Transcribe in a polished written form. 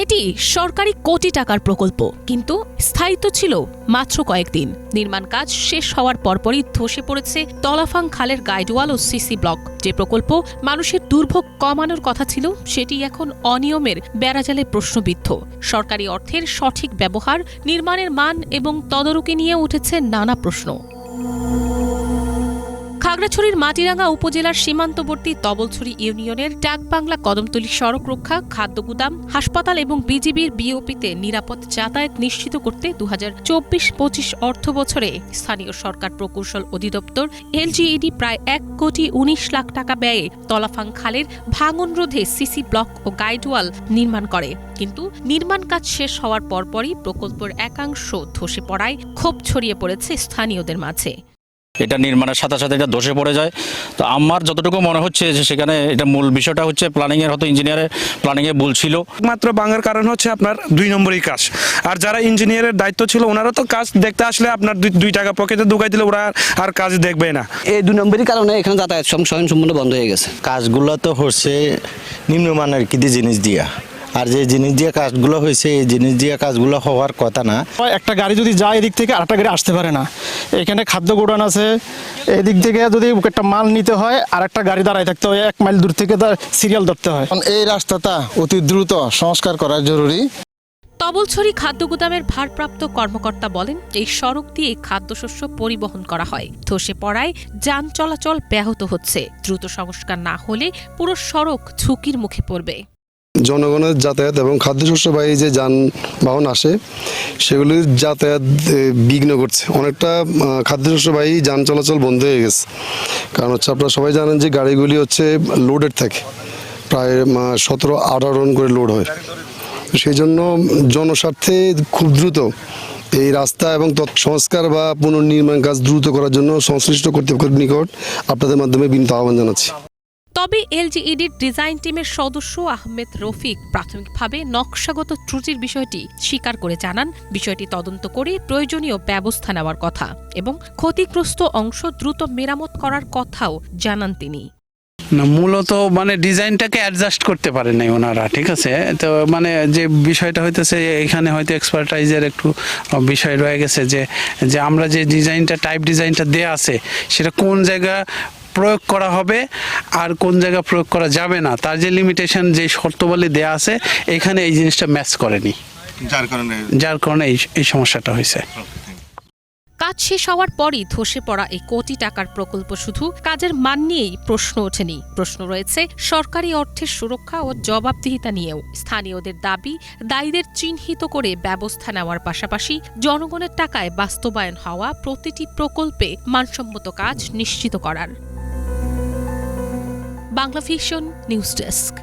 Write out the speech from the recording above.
এটি সরকারি কোটি টাকার প্রকল্প, কিন্তু স্থায়িত্ব ছিল মাত্র কয়েকদিন। নির্মাণ কাজ শেষ হওয়ার পরপরই ধসে পড়েছে তলাফাং খালের গাইডওয়াল ও সিসি ব্লক। যে প্রকল্প মানুষের দুর্ভোগ কমানোর কথা ছিল, সেটি এখন অনিয়মের বেড়াজালে প্রশ্নবিদ্ধ। সরকারি অর্থের সঠিক ব্যবহার, নির্মাণের মান এবং তদারকি নিয়ে উঠেছে নানা প্রশ্ন। খাগড়াছড়ির মাটিরাঙ্গা উপজেলার সীমান্তবর্তী তবলছড়ি ইউনিয়নের ডাকবাংলা কদমতলী সড়ক রক্ষা, খাদ্য গুদাম, হাসপাতাল এবং বিজিবির বিওপিতে নিরাপদ যাতায়াত নিশ্চিত করতে 2024-25 অর্থ বছরে স্থানীয় সরকার প্রকৌশল অধিদপ্তর এলজিইডি প্রায় 1,19 লাখ টাকা ব্যয়ে তলাফাং খালের ভাঙন রোধে সিসি ব্লক ও গাইডওয়াল নির্মাণ করে। কিন্তু নির্মাণ কাজ শেষ হওয়ার পরপরই প্রকল্পের একাংশ ধসে পড়ায় ক্ষোভ ছড়িয়ে পড়েছে স্থানীয়দের মাঝে। এটা নির্মাণের সাথে সাথে এটা ধসে পড়ে যায়। তো আমার যতটুকু মনে হচ্ছে যে সেখানে এটা মূল বিষয়টা হচ্ছে প্ল্যানিংয়ের, হয়তো ইঞ্জিনিয়ারের প্ল্যানিংয়ে ভুল ছিল। মাত্র ভাঙার কারণ হচ্ছে আপনার 2 নম্বরই কাজ। আর যারা ইঞ্জিনিয়ারের দায়িত্ব ছিল ওনারা তো কাজ দেখতে আসলে আপনার 2 টাকা পকেটে ঢুকাই দিলে ওরা আর কাজ দেখবে না। এই 2 নম্বরই কারণে এখানে যাতায়াত সম্পূর্ণ বন্ধ হয়ে গেছে। কাজগুলো তো হচ্ছে নিম্নমানের কিছু জিনিস দিয়া, আর যে জিনিস দিয়ে কাজগুলো হয়েছে এই জিনিস দিয়ে কাজগুলো হওয়ার কথা না। একটা গাড়ি যদি যায় এদিক থেকে আরেকটা গাড়ি আসতে পারে না। এখানে খাদ্য গোডাউন আছে, এদিক থেকে যদি একটা মাল নিতে হয় আর একটা গাড়ি দাঁড়ায় থাকতে হয়, 1 মাইল দূর থেকে তার সিরিয়াল ধরতে হয়। এই রাস্তাটা অতি দ্রুত সংস্কার করা জরুরি। তবলছড়ি খাদ্য গুদামের ভারপ্রাপ্ত কর্মকর্তা বলেন, এই সড়ক দিয়ে খাদ্যশস্য পরিবহন করা হয়। ধসে পড়ায় যান চলাচল ব্যাহত হচ্ছে। দ্রুত সংস্কার না হলে পুরো সড়ক ঝুঁকির মুখে পড়বে। জনগণের যাতায়াত এবং খাদ্যশস্যবাহী যে যানবাহন আসে সেগুলির যাতায়াত বিঘ্ন করছে। অনেকটা খাদ্যশস্যবাহী যান চলাচল বন্ধ হয়ে গেছে। কারণ হচ্ছে আপনারা সবাই জানেন যে গাড়িগুলি হচ্ছে লোডেড থাকে, প্রায় 17-18 টন করে লোড হয়। সেই জন্য জনস্বার্থে খুব দ্রুত এই রাস্তা এবং সংস্কার বা পুনর্নির্মাণ কাজ দ্রুত করার জন্য সংশ্লিষ্ট কর্তৃপক্ষের নিকট আপনাদের মাধ্যমে বিনীত আহ্বান জানাচ্ছি। তবে এলজিইডির ডিজাইন টিমের সদস্য আহমেদ রফিক প্রাথমিকভাবে নকশাগত ত্রুটির বিষয়টি স্বীকার করে জানান, বিষয়টি তদন্ত করে প্রয়োজনীয় ব্যবস্থা নেওয়ার কথা এবং ক্ষতিগ্রস্ত অংশ দ্রুত মেরামত করার কথাও জানান তিনি। না, মূলত ডিজাইনটাকে অ্যাডজাস্ট করতে পারেন নাই ওনারা, ঠিক আছে। তো যে বিষয়টা হইতেছে এখানে হয়তো এক্সপার্টাইজের একটু বিষয় রয়ে গেছে, যে আমরা যে টাইপ ডিজাইনটা দেয়া আছে সেটা কোন জায়গা প্রয়োগ করা হবে আর কোন জায়গা প্রয়োগ করা যাবে না, তার যে লিমিটেশন, যে শর্তবলী দেয়া আছে, এখানে এই জিনিসটা ম্যাচ করেনি, যার কারণে এই সমস্যাটা হয়েছে। কাজ শেষ হওয়ার পরই ধসে পড়া এই কোটি টাকার প্রকল্প শুধু কাজের মান নিয়েই প্রশ্ন ওঠেনি, প্রশ্ন রয়েছে সরকারি অর্থের সুরক্ষা ও জবাবদিহিতা নিয়েও। স্থানীয়দের দাবি, দায়ীদের চিহ্নিত করে ব্যবস্থা নেওয়ার পাশাপাশি জনগণের টাকায় বাস্তবায়ন হওয়া প্রতিটি প্রকল্পে মানসম্মত কাজ নিশ্চিত করার। Bangla vision news desk.